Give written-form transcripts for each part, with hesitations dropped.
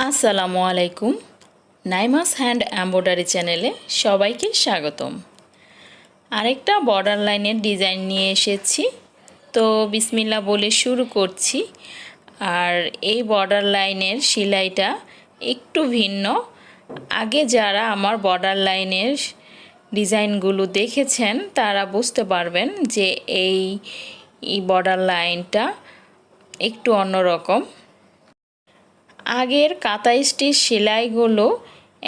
আসসালামু আলাইকুম। নাইমাস hand embroidery চ্যানেলে সবাইকে স্বাগতম। আরেকটা বর্ডার লাইনের ডিজাইন নিয়ে এসেছি, তো বিসমিল্লাহ বলে শুরু করছি। আর এই বর্ডার লাইনের সেলাইটা একটু ভিন্ন। আগে যারা আমার বর্ডার লাইনের ডিজাইনগুলো দেখেছেন তারা বুঝতে পারবেন যে এই বর্ডার লাইনটা একটু অন্যরকম। আগের কাঁথা স্টিচ সেলাইগুলো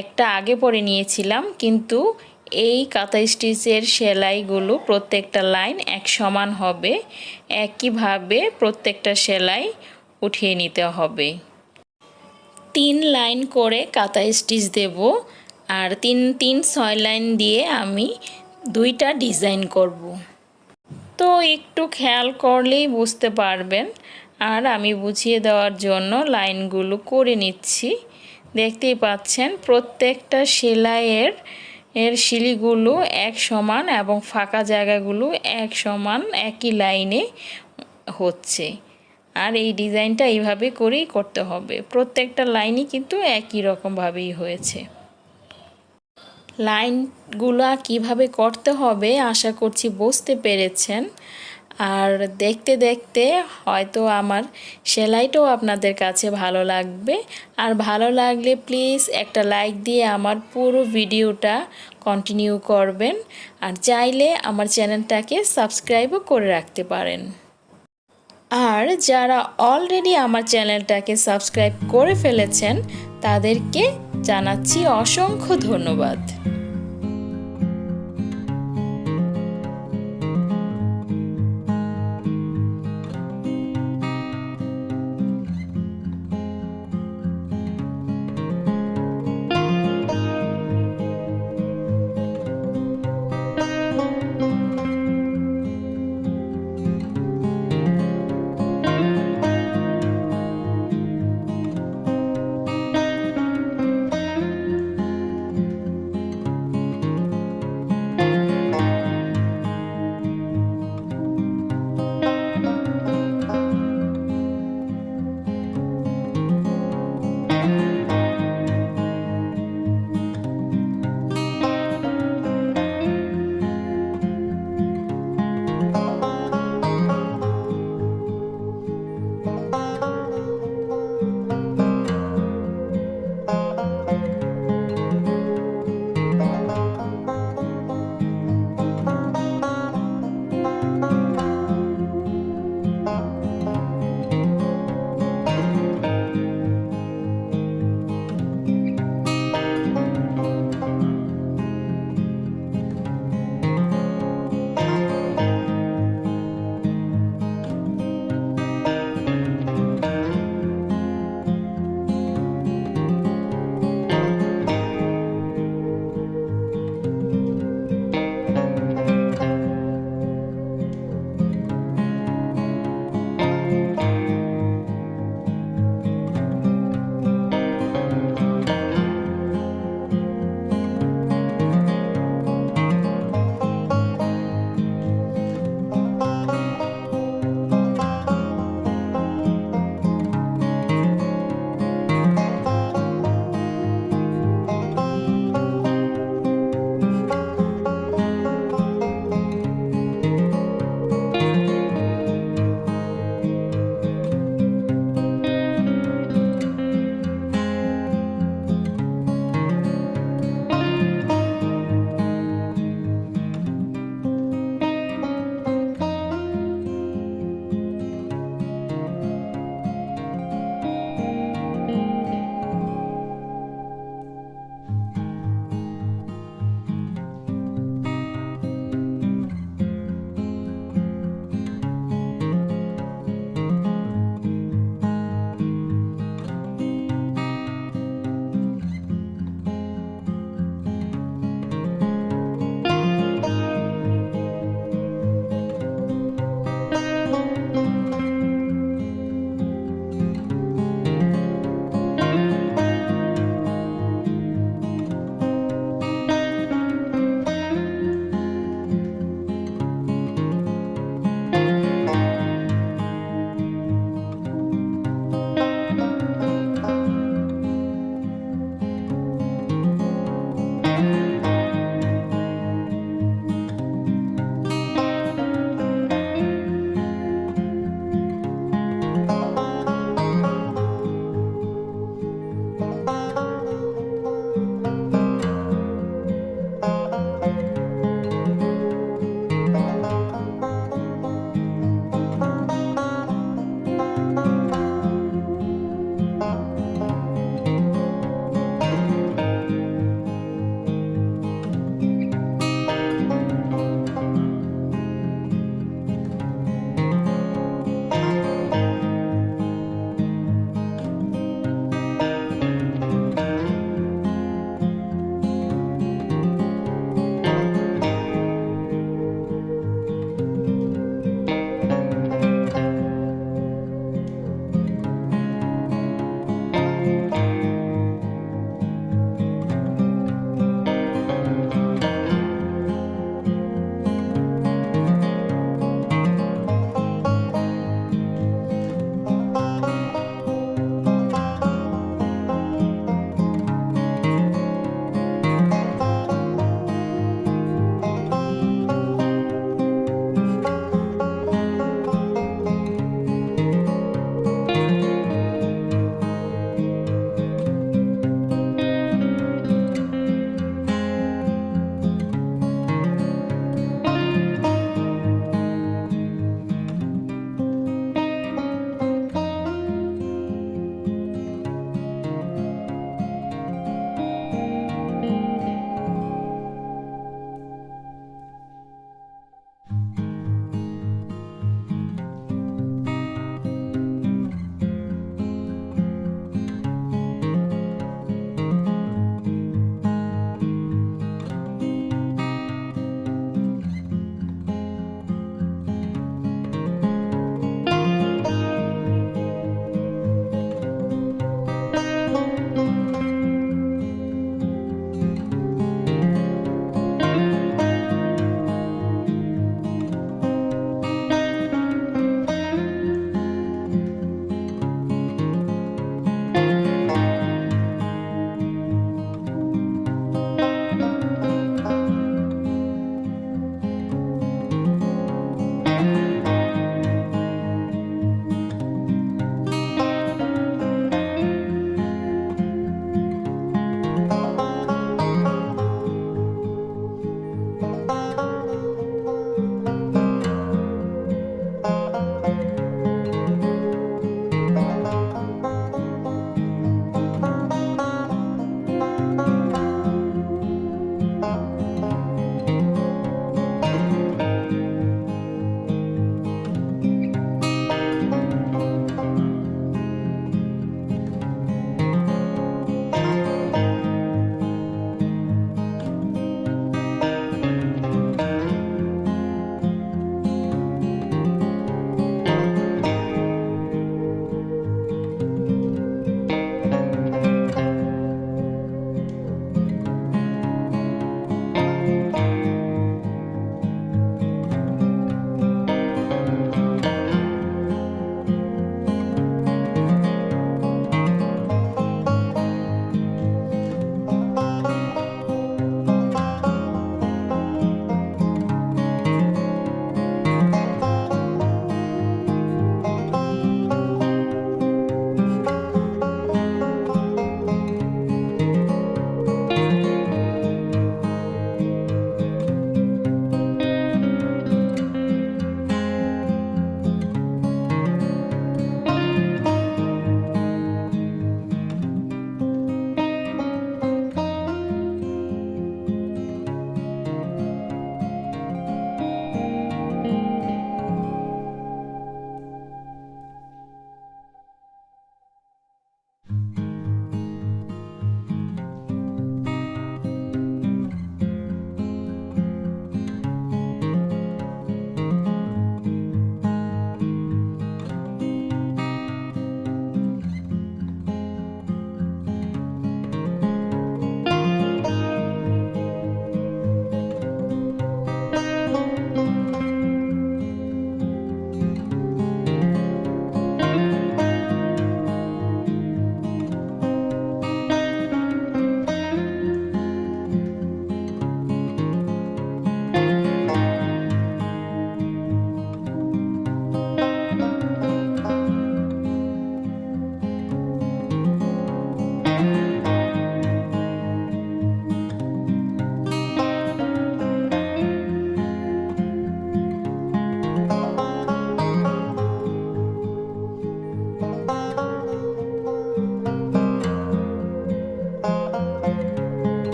একটা আগে পরে নিয়েছিলাম, কিন্তু এই কাঁথা স্টিচের সেলাইগুলো প্রত্যেকটা লাইন এক সমান হবে, একইভাবে প্রত্যেকটা সেলাই উঠিয়ে নিতে হবে। 3 লাইন করে কাঁথা স্টিচ দেব, আর 3-6 লাইন দিয়ে আমি 2টা ডিজাইন করব। তো একটু খেয়াল করলেই বুঝতে পারবেন। আর আমি বুঝিয়ে দেওয়ার জন্য লাইনগুলো করে নিচ্ছি। দেখতেই পাচ্ছেন প্রত্যেকটা সেলাইয়ের শিলিগুলো এক সমান এবং ফাঁকা জায়গাগুলো এক সমান একই লাইনে হচ্ছে। আর এই ডিজাইনটা এইভাবে করেই করতে হবে। প্রত্যেকটা লাইনই কিন্তু একই রকমভাবেই হয়েছে। লাইনগুলো কিভাবে করতে হবে আশা করছি বুঝতে পেরেছেন। আর দেখতে দেখতে হয়তো আমার সেলাইটাও আপনাদের কাছে ভালো লাগবে। আর ভালো লাগলে প্লিজ একটা লাইক দিয়ে আমার পুরো ভিডিওটা কন্টিনিউ করবেন। আর চাইলে আমার চ্যানেলটাকে সাবস্ক্রাইবও করে রাখতে পারেন। আর যারা অলরেডি আমার চ্যানেলটাকে সাবস্ক্রাইব করে ফেলেছেন তাদেরকে জানাচ্ছি অসংখ্য ধন্যবাদ।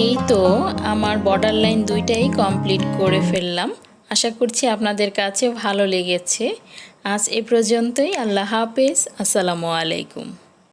এই তো আমার বর্ডার লাইন দুইটাই কমপ্লিট করে ফেললাম। আশা করছি আপনাদের কাছে ভালো লেগেছে। আজ এ পর্যন্তই। আল্লাহ হাফেজ। আসসালামু আলাইকুম।